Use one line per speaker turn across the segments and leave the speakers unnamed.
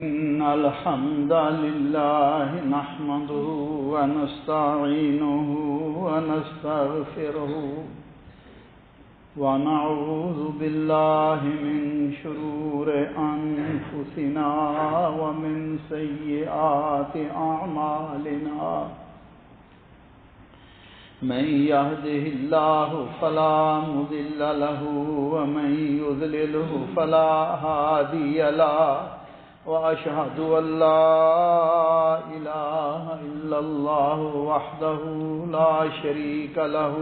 إن الحمد لله نحمده ونستعينه ونستغفره ونعوذ بالله من شرور أنفسنا ومن سيئات أعمالنا من يهده الله فلا مضل له ومن يضلله فلا هادي له وأشهد أن لا إله إلا الله وحده لا شريك له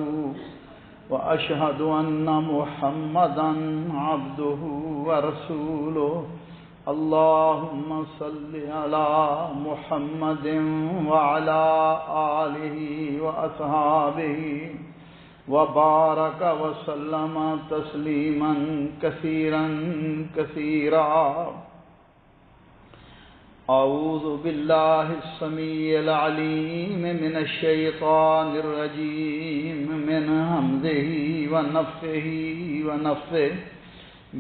وأشهد أن محمدا عبده ورسوله اللهم صل على محمد وعلى آله وأصحابه وبارك وسلم تسليما كثيرا كثيرا أعوذ بالله السميع العليم من الشيطان الرجيم من همزه ونفخه ونفثه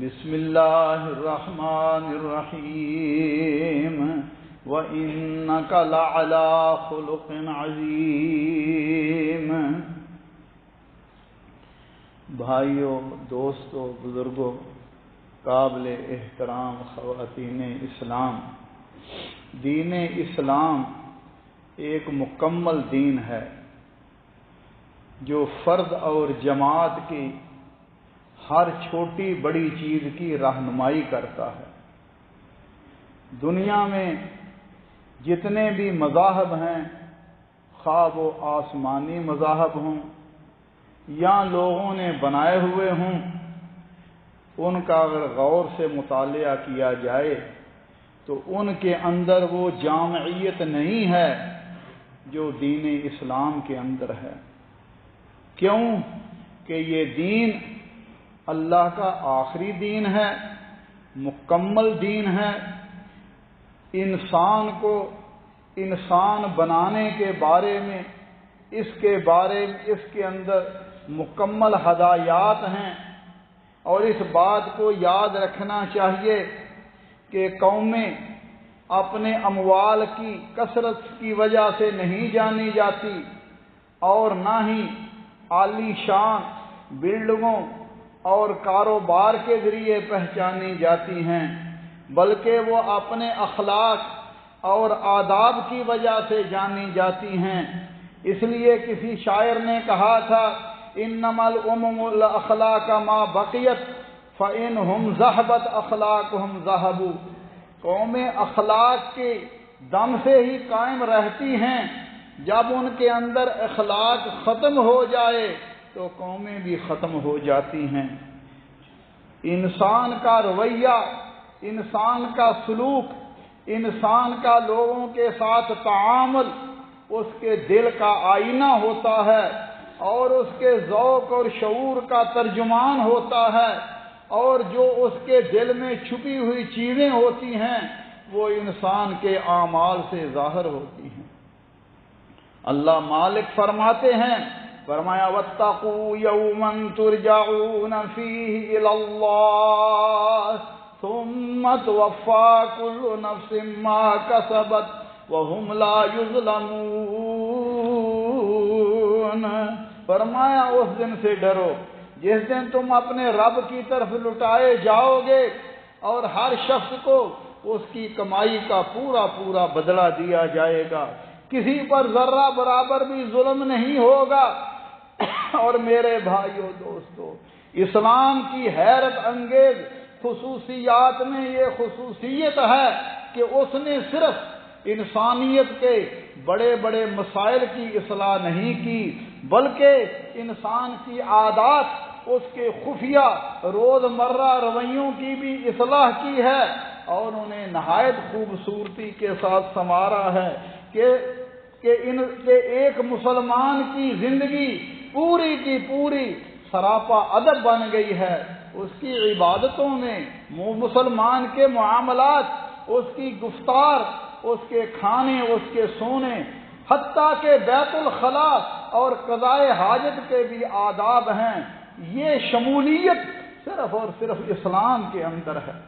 بسم الله الرحمن الرحيم وإنك لعلى خلق عظيم. بھائیوں، دوستوں، بزرگوں، قابل احترام خواتین اسلام، دین اسلام ایک مکمل دین ہے جو فرد اور جماعت کی ہر چھوٹی بڑی چیز کی رہنمائی کرتا ہے. دنیا میں جتنے بھی مذاہب ہیں، خواہ وہ آسمانی مذاہب ہوں یا لوگوں نے بنائے ہوئے ہوں، ان کا اگر غور سے مطالعہ کیا جائے تو ان کے اندر وہ جامعیت نہیں ہے جو دین اسلام کے اندر ہے. کیوں کہ یہ دین اللہ کا آخری دین ہے، مکمل دین ہے. انسان کو انسان بنانے کے بارے میں اس کے اندر مکمل ہدایات ہیں، اور اس بات کو یاد رکھنا چاہیے کہ قومیں اپنے اموال کی کثرت کی وجہ سے نہیں جانی جاتی اور نہ ہی عالی شان بلڈنگوں اور کاروبار کے ذریعے پہچانی جاتی ہیں، بلکہ وہ اپنے اخلاق اور آداب کی وجہ سے جانی جاتی ہیں. اس لیے کسی شاعر نے کہا تھا انما الامم الاخلاق ما بقیت فإنهم ذهبت اخلاقهم ذهبوا. قومیں اخلاق کے دم سے ہی قائم رہتی ہیں، جب ان کے اندر اخلاق ختم ہو جائے تو قومیں بھی ختم ہو جاتی ہیں. انسان کا رویہ، انسان کا سلوک، انسان کا لوگوں کے ساتھ تعامل اس کے دل کا آئینہ ہوتا ہے اور اس کے ذوق اور شعور کا ترجمان ہوتا ہے، اور جو اس کے دل میں چھپی ہوئی چیزیں ہوتی ہیں وہ انسان کے اعمال سے ظاہر ہوتی ہیں. اللہ مالک فرماتے ہیں، فرمایا واتقوا یوما ترجعون فیہ الی اللہ ثم توفی کل نفس ما کسبت وہم لا یظلمون. فرمایا اس دن سے ڈرو جس دن تم اپنے رب کی طرف لٹائے جاؤ گے اور ہر شخص کو اس کی کمائی کا پورا پورا بدلہ دیا جائے گا، کسی پر ذرہ برابر بھی ظلم نہیں ہوگا. اور میرے بھائیوں دوستو، اسلام کی حیرت انگیز خصوصیات میں یہ خصوصیت ہے کہ اس نے صرف انسانیت کے بڑے بڑے مسائل کی اصلاح نہیں کی، بلکہ انسان کی عادات، اس کے خفیہ روزمرہ رویوں کی بھی اصلاح کی ہے، اور انہیں نہایت خوبصورتی کے ساتھ سنوارا ہے کہ ایک مسلمان کی زندگی پوری کی پوری سراپا ادب بن گئی ہے. اس کی عبادتوں میں، مسلمان کے معاملات، اس کی گفتار، اس کے کھانے، اس کے سونے، حتیٰ کہ بیت الخلاء اور قضاء حاجت کے بھی آداب ہیں. یہ شمولیت صرف اور صرف اسلام کے اندر ہے.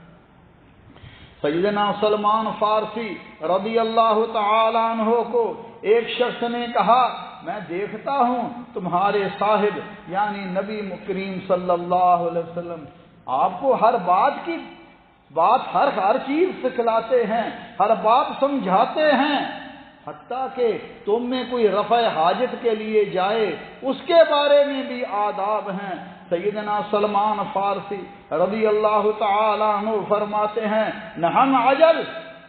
سیدنا سلمان فارسی رضی اللہ تعالیٰ عنہ کو ایک شخص نے کہا میں دیکھتا ہوں تمہارے صاحب یعنی نبی کریم صلی اللہ علیہ وسلم آپ کو ہر بات ہر چیز سکھلاتے ہیں، ہر بات سمجھاتے ہیں، حتیٰ کہ تم میں کوئی رفع حاجت کے لیے جائے اس کے بارے میں بھی آداب ہیں۔ سیدنا سلمان فارسی رضی اللہ تعالی عنہ فرماتے ہیں نحن عجل،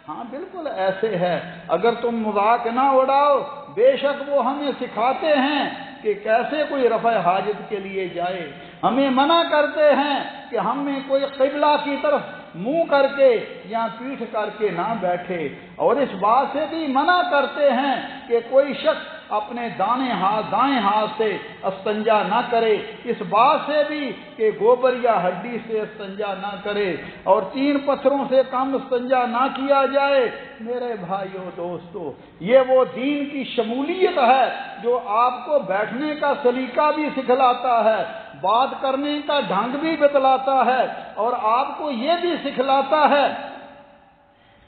ہاں بالکل ایسے ہے، اگر تم مذاق نہ اڑاؤ، بے شک وہ ہمیں سکھاتے ہیں کہ کیسے کوئی رفع حاجت کے لیے جائے، ہمیں منع کرتے ہیں کہ ہم میں کوئی قبلہ کی طرف منہ کر کے یا پیٹھ کر کے نہ بیٹھے، اور اس بات سے بھی منع کرتے ہیں کہ کوئی شخص اپنے دائیں ہاتھ سے استنجا نہ کرے، اس بات سے بھی کہ گوبر یا ہڈی سے استنجا نہ کرے، اور 3 پتھروں سے کم استنجا نہ کیا جائے۔ میرے بھائیو دوستو، یہ وہ دین کی شمولیت ہے جو آپ کو بیٹھنے کا سلیقہ بھی سکھلاتا ہے، بات کرنے کا ڈھنگ بھی بتلاتا ہے، اور آپ کو یہ بھی سکھلاتا ہے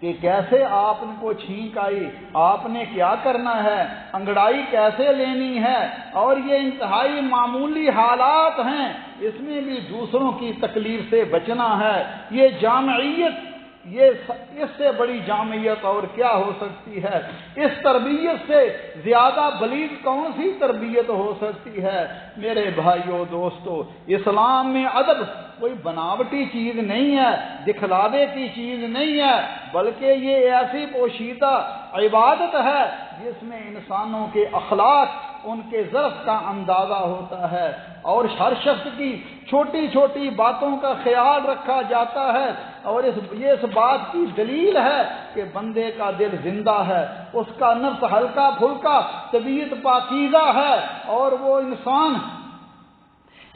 کہ کیسے آپ کو چھینک آئی، آپ نے کیا کرنا ہے، انگڑائی کیسے لینی ہے، اور یہ انتہائی معمولی حالات ہیں، اس میں بھی دوسروں کی تکلیف سے بچنا ہے۔ یہ جامعیت، اس سے بڑی جامعیت اور کیا ہو سکتی ہے؟ اس تربیت سے زیادہ بلید کون سی تربیت ہو سکتی ہے؟ میرے بھائیوں دوستو، اسلام میں ادب کوئی بناوٹی چیز نہیں ہے، دکھلاوے کی چیز نہیں ہے، بلکہ یہ ایسی پوشیدہ عبادت ہے جس میں انسانوں کے اخلاق، ان کے ظرف کا اندازہ ہوتا ہے، اور ہر شخص کی چھوٹی چھوٹی باتوں کا خیال رکھا جاتا ہے، اور یہ اس بات کی دلیل ہے کہ بندے کا دل زندہ ہے، اس کا نفس ہلکا پھلکا، طبیعت پاکیزہ ہے، اور وہ انسان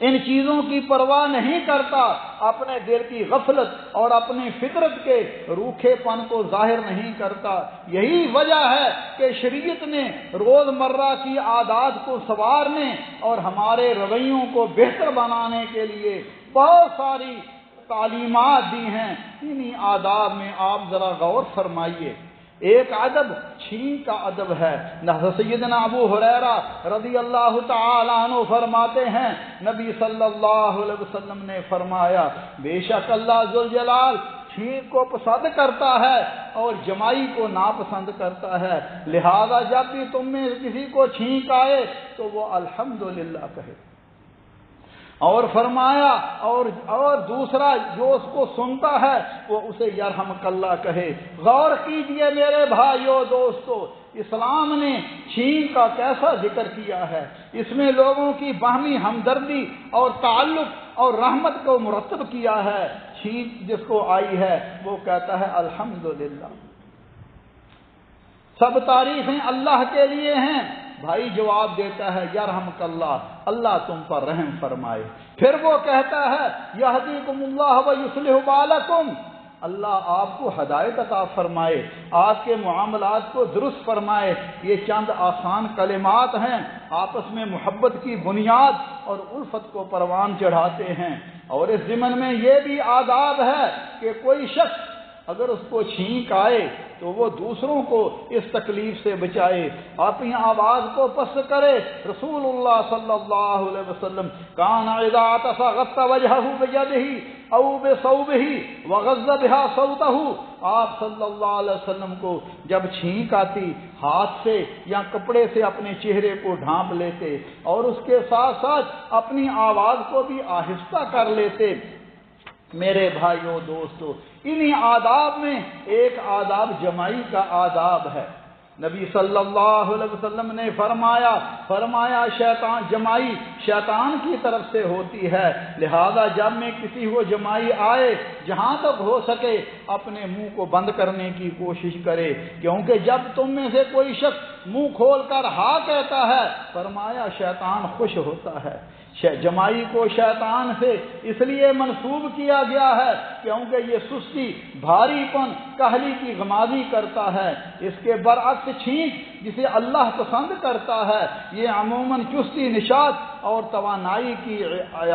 ان چیزوں کی پرواہ نہیں کرتا، اپنے دل کی غفلت اور اپنی فطرت کے روکھے پن کو ظاہر نہیں کرتا۔ یہی وجہ ہے کہ شریعت نے روزمرہ کی عادات کو سنوارنے اور ہمارے رویوں کو بہتر بنانے کے لیے بہت ساری تعلیمات دی ہیں۔ انہی آداب میں آپ ذرا غور فرمائیے۔ ایک ادب چھینک کا ادب ہے۔ سیدنا ابو ہریرہ رضی اللہ تعالی عنہ فرماتے ہیں نبی صلی اللہ علیہ وسلم نے فرمایا بے شک اللہ ذوالجلال چھینک کو پسند کرتا ہے اور جمائی کو ناپسند کرتا ہے، لہذا جب بھی تم میں کسی کو چھینک آئے تو وہ الحمدللہ کہے، اور فرمایا اور دوسرا جو اس کو سنتا ہے وہ اسے یرحمک اللہ کہے۔ غور کیجئے میرے بھائیو دوستو، اسلام نے چھینک کا کیسا ذکر کیا ہے، اس میں لوگوں کی باہمی ہمدردی اور تعلق اور رحمت کو مرتب کیا ہے۔ چھینک جس کو آئی ہے وہ کہتا ہے الحمدللہ، سب تعریفیں اللہ کے لیے ہیں۔ بھائی جواب دیتا ہے یرحمک اللہ، اللہ تم پر رحم فرمائے۔ پھر وہ کہتا ہے یہدیکم اللہ ویصلح بالکم، اللہ آپ کو ہدایت عطا فرمائے، آپ کے معاملات کو درست فرمائے۔ یہ چند آسان کلمات ہیں، آپس میں محبت کی بنیاد اور الفت کو پروان چڑھاتے ہیں۔ اور اس ضمن میں یہ بھی آداب ہے کہ کوئی شخص اگر اس کو چھینک آئے تو وہ دوسروں کو اس تکلیف سے بچائے، اپنی آواز کو پست کرے۔ رسول اللہ صلی اللہ علیہ وسلم کان اذا عطس غط وجهه بيده او بثوبه وغض بها صوته، آپ صلی اللہ علیہ وسلم کو جب چھینک آتی ہاتھ سے یا کپڑے سے اپنے چہرے کو ڈھانپ لیتے اور اس کے ساتھ ساتھ اپنی آواز کو بھی آہستہ کر لیتے۔ میرے بھائیوں دوستو، انہی آداب میں ایک آداب جمائی کا آداب ہے۔ نبی صلی اللہ علیہ وسلم نے فرمایا جمائی شیطان کی طرف سے ہوتی ہے، لہذا جب میں کسی کو جمائی آئے جہاں تک ہو سکے اپنے منہ کو بند کرنے کی کوشش کرے، کیونکہ جب تم میں سے کوئی شخص منہ کھول کر ہاں کہتا ہے فرمایا شیطان خوش ہوتا ہے۔ جمائی کو شیطان سے اس لیے منسوب کیا گیا ہے کیونکہ یہ سستی، بھاری پن، کاہلی کی غمازی کرتا ہے۔ اس کے برعکس چھینک جسے اللہ پسند کرتا ہے، یہ عموماً چستی، نشاط اور توانائی کی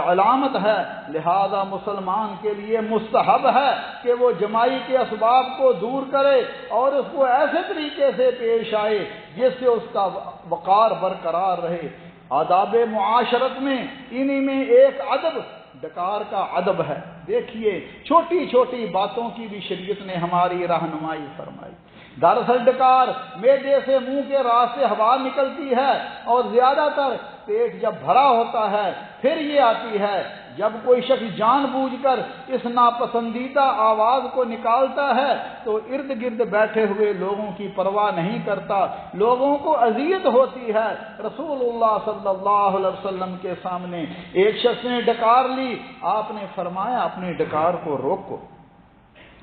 علامت ہے۔ لہذا مسلمان کے لیے مستحب ہے کہ وہ جمائی کے اسباب کو دور کرے اور اس کو ایسے طریقے سے پیش آئے جس سے اس کا وقار برقرار رہے۔ آداب معاشرت میں انہی میں ایک ادب ڈکار کا ادب ہے۔ دیکھیے چھوٹی چھوٹی باتوں کی بھی شریعت نے ہماری رہنمائی فرمائی۔ دراصل ڈکار معدے سے منہ کے راستے ہوا نکلتی ہے اور زیادہ تر پیٹ جب بھرا ہوتا ہے پھر یہ آتی ہے۔ جب کوئی شخص جان بوجھ کر اس ناپسندیدہ آواز کو نکالتا ہے تو ارد گرد بیٹھے ہوئے لوگوں کی پرواہ نہیں کرتا، لوگوں کو اذیت ہوتی ہے۔ رسول اللہ صلی اللہ علیہ وسلم کے سامنے ایک شخص نے ڈکار لی، آپ نے فرمایا اپنے ڈکار کو روکو۔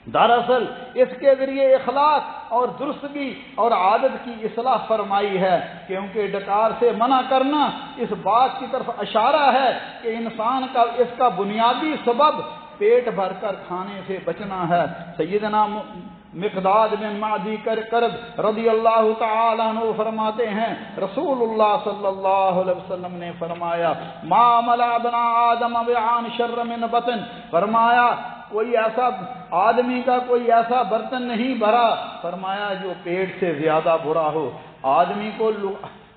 دراصل اس کے ذریعے اخلاق اور درستگی اور عادت کی اصلاح فرمائی ہے، کیونکہ ڈکار سے منع کرنا اس بات کی طرف اشارہ ہے کہ انسان کا اس کا بنیادی سبب پیٹ بھر کر کھانے سے بچنا ہے۔ سیدنا مقداد بن معدی کرب رضی اللہ تعالیٰ عنہ فرماتے ہیں رسول اللہ صلی اللہ علیہ وسلم نے فرمایا ما ملأ ابن آدم وعاء شر من بطن، فرمایا کوئی ایسا آدمی کا کوئی ایسا برتن نہیں بھرا، فرمایا جو پیٹ سے زیادہ برا ہو۔ آدمی کو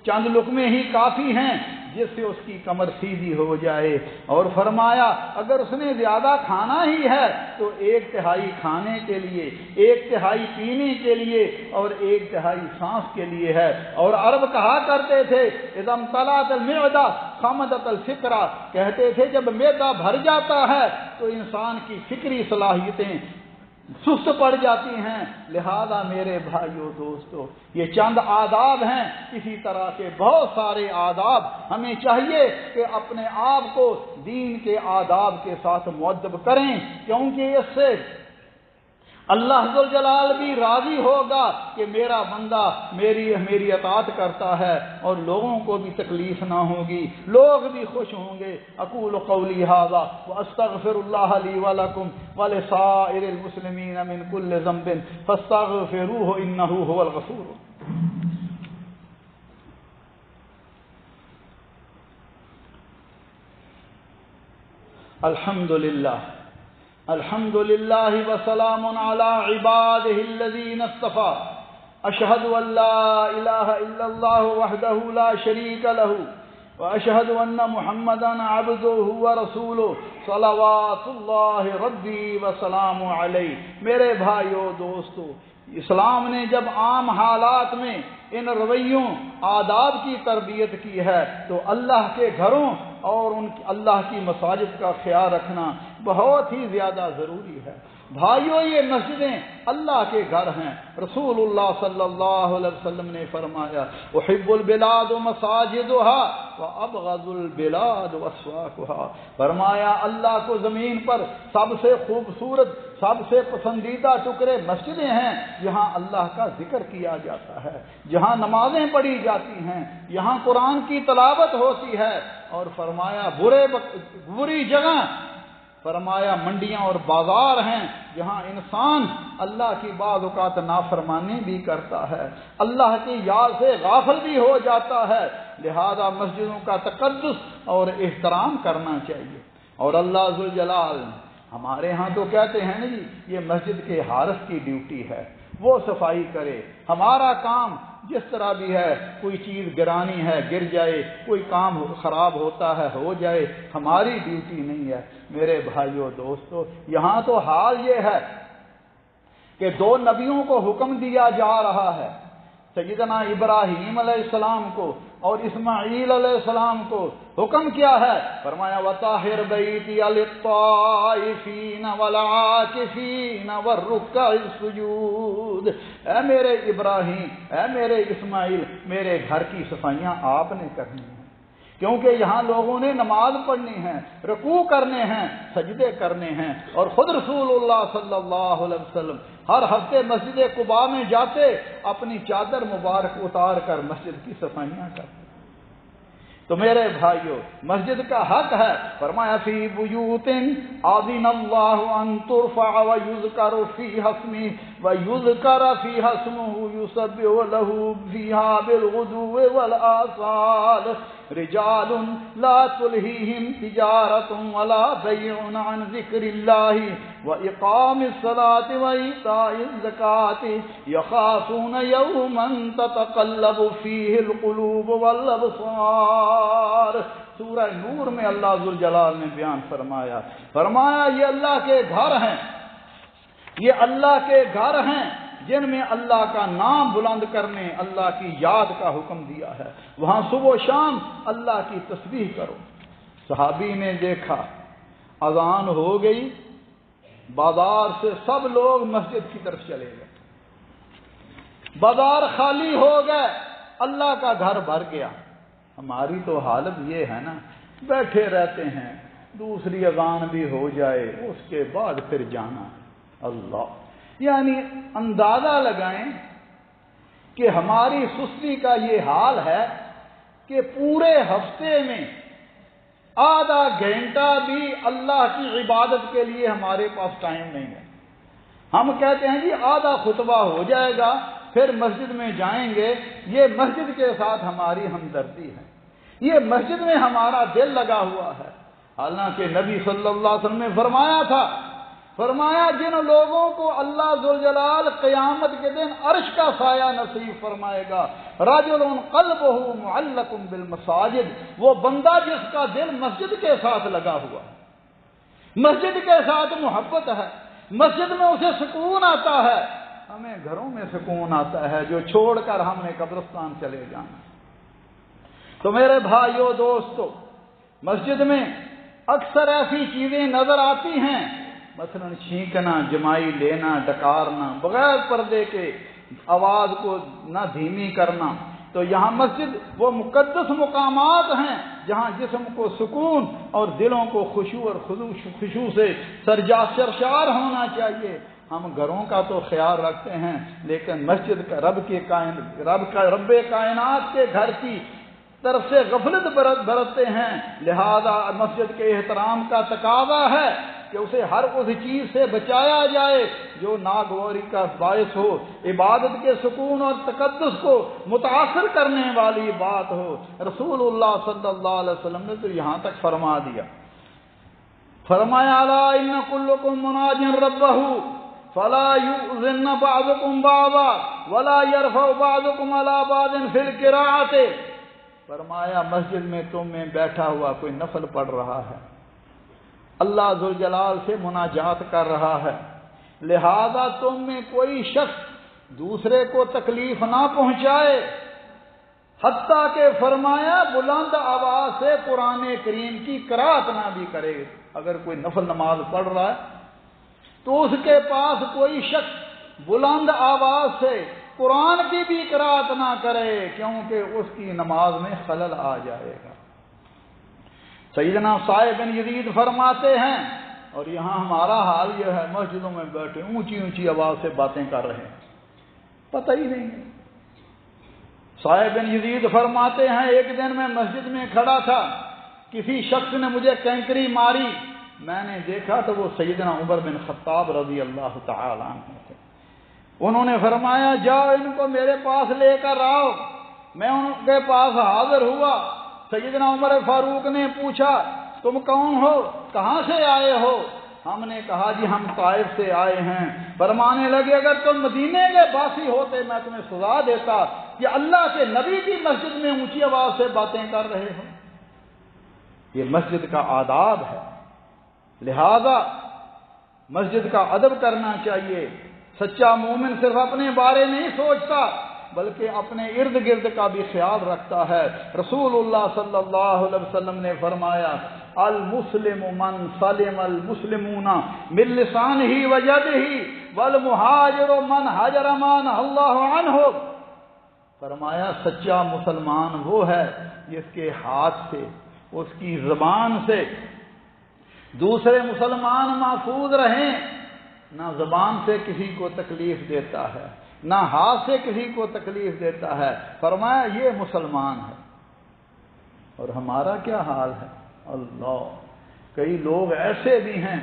چند لقمے ہی کافی ہیں جس سے اس کی کمر سیدھی ہو جائے، اور فرمایا اگر اس نے زیادہ کھانا ہی ہے تو 1/3 کھانے کے لیے، 1/3 پینے کے لیے اور 1/3 سانس کے لیے ہے۔ اور عرب کہا کرتے تھے اذا امتلأت المعدہ خمدت الفکرہ، کہتے تھے جب معدہ بھر جاتا ہے تو انسان کی فکری صلاحیتیں سست پڑ جاتی ہیں۔ لہذا میرے بھائیوں دوستو یہ چند آداب ہیں، اسی طرح کے بہت سارے آداب ہمیں چاہیے کہ اپنے آپ کو دین کے آداب کے ساتھ مؤدب کریں، کیونکہ اس سے اللہ ذوالجلال بھی راضی ہوگا کہ میرا بندہ میری اطاعت کرتا ہے اور لوگوں کو بھی تکلیف نہ ہوگی، لوگ بھی خوش ہوں گے۔ اقول قولی ھذا واستغفر اللہ لی ولکم ولسائر المسلمین من کل ذنب فاستغفروہ انہ ھو الغفور۔ الحمد للہ وسلام علی عبادہ الذین اصطفى، اشہد ان لا الہ الا اللہ وحدہ لا شریک لہ واشہد ان محمدا عبدہ ورسولہ صلوات اللہ ربی وسلام علیہ۔ میرے بھائیو دوستو، اسلام نے جب عام حالات میں ان رویوں آداب کی تربیت کی ہے تو اللہ کے گھروں اور اللہ کی مساجد کا خیال رکھنا بہت ہی زیادہ ضروری ہے۔ بھائیو یہ مسجدیں اللہ کے گھر ہیں۔ رسول اللہ صلی اللہ علیہ وسلم نے فرمایا احب البلاد مساجدها وابغض البلاد اسواقها، فرمایا اللہ کو زمین پر سب سے خوبصورت، سب سے پسندیدہ ٹکڑے مسجدیں ہیں جہاں اللہ کا ذکر کیا جاتا ہے، جہاں نمازیں پڑھی جاتی ہیں، یہاں قرآن کی تلاوت ہوتی ہے۔ اور فرمایا بری جگہ فرمایا منڈیاں اور بازار ہیں جہاں انسان اللہ کی بعض اوقات نافرمانی بھی کرتا ہے، اللہ کی یاد سے غافل بھی ہو جاتا ہے۔ لہذا مسجدوں کا تقدس اور احترام کرنا چاہیے۔ اور اللہ ذوالجلال ہمارے ہاں تو کہتے ہیں نا جی یہ مسجد کے حارس کی ڈیوٹی ہے، وہ صفائی کرے۔ ہمارا کام جس طرح بھی ہے، کوئی چیز گرانی ہے گر جائے، کوئی کام خراب ہوتا ہے ہو جائے، ہماری ڈیوٹی نہیں ہے۔ میرے بھائیوں دوستو یہاں تو حال یہ ہے کہ 2 نبیوں کو حکم دیا جا رہا ہے، سیدنا ابراہیم علیہ السلام کو اور اسماعیل علیہ السلام کو۔ حکم کیا ہے؟ فرمایا وطہر بیتی للطائفین والعاکفین والرکع السجود، اے میرے ابراہیم، اے میرے اسماعیل، میرے گھر کی صفائیاں آپ نے کرنی ہیں، کیونکہ یہاں لوگوں نے نماز پڑھنی ہے، رکوع کرنے ہیں، سجدے کرنے ہیں۔ اور خود رسول اللہ صلی اللہ علیہ وسلم ہر ہفتے مسجد قباء میں جاتے، اپنی چادر مبارک اتار کر مسجد کی صفائیاں کرتے۔ تو میرے بھائیوں، مسجد کا حق ہے، فرمایا فی بیوت اذن اللہ ان ترفع ویذکر فیہا اسمہ یسبح لہ فیہا بالغدو والآصال رجال لا تلہیہم تجارۃ ولا بیع عن ذکر اللہ واقام الصلاۃ وایتاء الزکاۃ یخافون یوما تتقلب فیہ القلوب والابصار۔ سورہ نور میں اللہ ذوالجلال نے بیان فرمایا یہ اللہ کے گھر ہیں، یہ اللہ کے گھر ہیں جن میں اللہ کا نام بلند کرنے، اللہ کی یاد کا حکم دیا ہے، وہاں صبح و شام اللہ کی تسبیح کرو۔ صحابی نے دیکھا اذان ہو گئی، بازار سے سب لوگ مسجد کی طرف چلے گئے، بازار خالی ہو گئے، اللہ کا گھر بھر گیا۔ ہماری تو حالت یہ ہے نا، بیٹھے رہتے ہیں، دوسری اذان بھی ہو جائے اس کے بعد پھر جانا۔ اللہ، یعنی اندازہ لگائیں کہ ہماری سستی کا یہ حال ہے کہ پورے ہفتے میں آدھا گھنٹہ بھی اللہ کی عبادت کے لیے ہمارے پاس ٹائم نہیں ہے۔ ہم کہتے ہیں جی آدھا خطبہ ہو جائے گا پھر مسجد میں جائیں گے، یہ مسجد کے ساتھ ہماری ہمدردی ہے، یہ مسجد میں ہمارا دل لگا ہوا ہے۔ حالانکہ نبی صلی اللہ علیہ وسلم نے فرمایا جن لوگوں کو اللہ ذوالجلال قیامت کے دن عرش کا سایہ نصیب فرمائے گا، رجل قلبہ معلق بالمساجد، وہ بندہ جس کا دل مسجد کے ساتھ لگا ہوا ہے، مسجد کے ساتھ محبت ہے، مسجد میں اسے سکون آتا ہے۔ ہمیں گھروں میں سکون آتا ہے جو چھوڑ کر ہم نے قبرستان چلے جانا۔ تو میرے بھائیوں دوستو، مسجد میں اکثر ایسی چیزیں نظر آتی ہیں، مثلا چھینکنا، جمائی لینا، ڈکارنا، بغیر پردے کے آواز کو نہ دھیمی کرنا۔ تو یہاں مسجد وہ مقدس مقامات ہیں جہاں جسم کو سکون اور دلوں کو خشوع اور خشوع سے سرشار ہونا چاہیے۔ ہم گھروں کا تو خیال رکھتے ہیں لیکن مسجد کا رب کائنات کے گھر کی طرف سے غفلت برتتے ہیں، لہذا مسجد کے احترام کا تقاضا ہے کہ اسے ہر اس چیز سے بچایا جائے جو ناگواری کا باعث ہو، عبادت کے سکون اور تقدس کو متاثر کرنے والی بات ہو۔ رسول اللہ صلی اللہ علیہ وسلم نے تو یہاں تک فرما دیا، فرمایا الا ان کلکم مناج ربہ فلا یؤذن بعضکم بعضا ولا یرفع بعضکم علی بعض فی القراءۃ۔ فرمایا مسجد میں تم میں بیٹھا ہوا کوئی نفل پڑھ رہا ہے، اللہ ذوالجلال سے مناجات کر رہا ہے، لہذا تم میں کوئی شخص دوسرے کو تکلیف نہ پہنچائے، حتیٰ کہ فرمایا بلند آواز سے قرآن کریم کی قرأت نہ بھی کرے۔ اگر کوئی نفل نماز پڑھ رہا ہے تو اس کے پاس کوئی شخص بلند آواز سے قرآن کی بھی قرأت نہ کرے، کیونکہ اس کی نماز میں خلل آ جائے گا۔ سیدنا صاحب بن یزید فرماتے ہیں، اور یہاں ہمارا حال یہ ہے، مسجدوں میں بیٹھے اونچی اونچی آواز سے باتیں کر رہے ہیں، پتہ ہی نہیں۔ صاحب بن یزید فرماتے ہیں ایک دن میں مسجد میں کھڑا تھا، کسی شخص نے مجھے کینکری ماری، میں نے دیکھا تو وہ سیدنا عمر بن خطاب رضی اللہ تعالی عنہ تھے۔ انہوں نے فرمایا جاؤ ان کو میرے پاس لے کر آؤ۔ میں ان کے پاس حاضر ہوا، سیدنا عمر فاروق نے پوچھا تم کون ہو، کہاں سے آئے ہو؟ ہم نے کہا جی ہم طائف سے آئے ہیں۔ فرمانے لگے اگر تم مدینے کے باسی ہوتے میں تمہیں سزا دیتا کہ اللہ کے نبی کی مسجد میں اونچی آواز سے باتیں کر رہے ہو۔ یہ مسجد کا آداب ہے، لہذا مسجد کا ادب کرنا چاہیے۔ سچا مومن صرف اپنے بارے نہیں سوچتا بلکہ اپنے ارد گرد کا بھی خیال رکھتا ہے۔ رسول اللہ صلی اللہ علیہ وسلم نے فرمایا المسلم من سلم المسلمون من لسانہ ویدہ والمہاجر من ہجر ما نہی اللہ عنہ۔ فرمایا سچا مسلمان وہ ہے جس کے ہاتھ سے، اس کی زبان سے دوسرے مسلمان محفوظ رہیں، نہ زبان سے کسی کو تکلیف دیتا ہے، نہ ہاتھ سے کسی کو تکلیف دیتا ہے۔ فرمایا یہ مسلمان ہے۔ اور ہمارا کیا حال ہے؟ اللہ، کئی لوگ ایسے بھی ہیں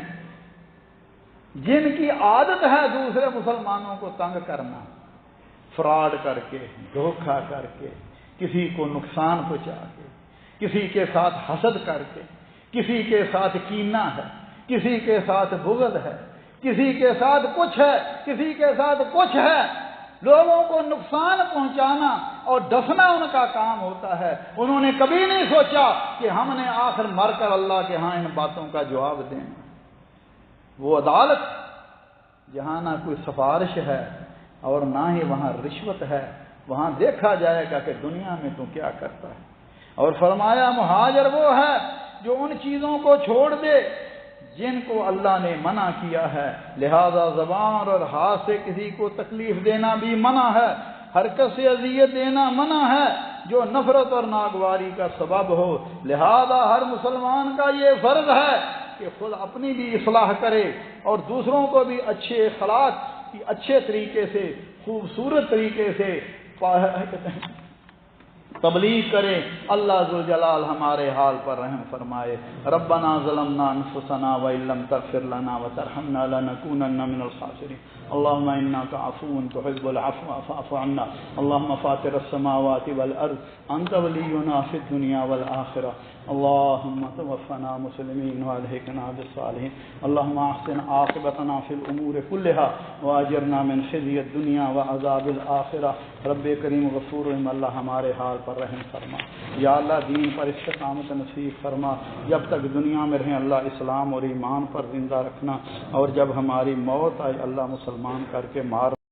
جن کی عادت ہے دوسرے مسلمانوں کو تنگ کرنا، فراڈ کر کے، دھوکہ کر کے، کسی کو نقصان پہنچا کے، کسی کے ساتھ حسد کر کے، کسی کے ساتھ کینہ ہے، کسی کے ساتھ بغض ہے، کسی کے ساتھ کچھ ہے، کسی کے ساتھ کچھ ہے، لوگوں کو نقصان پہنچانا اور ڈسنا ان کا کام ہوتا ہے۔ انہوں نے کبھی نہیں سوچا کہ ہم نے آخر مر کر اللہ کے ہاں ان باتوں کا جواب دینا۔ وہ عدالت جہاں نہ کوئی سفارش ہے اور نہ ہی وہاں رشوت ہے، وہاں دیکھا جائے گا کہ دنیا میں تو کیا کرتا ہے۔ اور فرمایا مہاجر وہ ہے جو ان چیزوں کو چھوڑ دے جن کو اللہ نے منع کیا ہے، لہذا زبان اور ہاتھ سے کسی کو تکلیف دینا بھی منع ہے، حرکت سے اذیت دینا منع ہے جو نفرت اور ناگواری کا سبب ہو۔ لہذا ہر مسلمان کا یہ فرض ہے کہ خود اپنی بھی اصلاح کرے اور دوسروں کو بھی اچھے اخلاق کی اچھے طریقے سے، خوبصورت طریقے سے تبلیغ کرے۔ اللہ ذوالجلال ہمارے حال پر رحم فرمائے۔ ربنا ظلمنا انفسنا وان لم تغفر لنا وترحمنا لنكونن من الخاسرين اللهم انك عفو تحب العفو فاعف عنا اللهم فاطر السماوات والارض انت ولينا في الدنيا والاخره اللهم توفنا مسلمين والحقنا بالصالحين اللهم احسن عاقبتنا في الامور كلها واجرنا من خزي الدنيا وعذاب الاخره۔ رب کریم غفور رحیم اللہ ہمارے حال پر رحم فرما، یا اللہ دین پر استقامت نصیب فرما، جب تک دنیا میں رہیں اللہ اسلام اور ایمان پر زندہ رکھنا، اور جب ہماری موت آئے اللہ مسلمان کر کے مار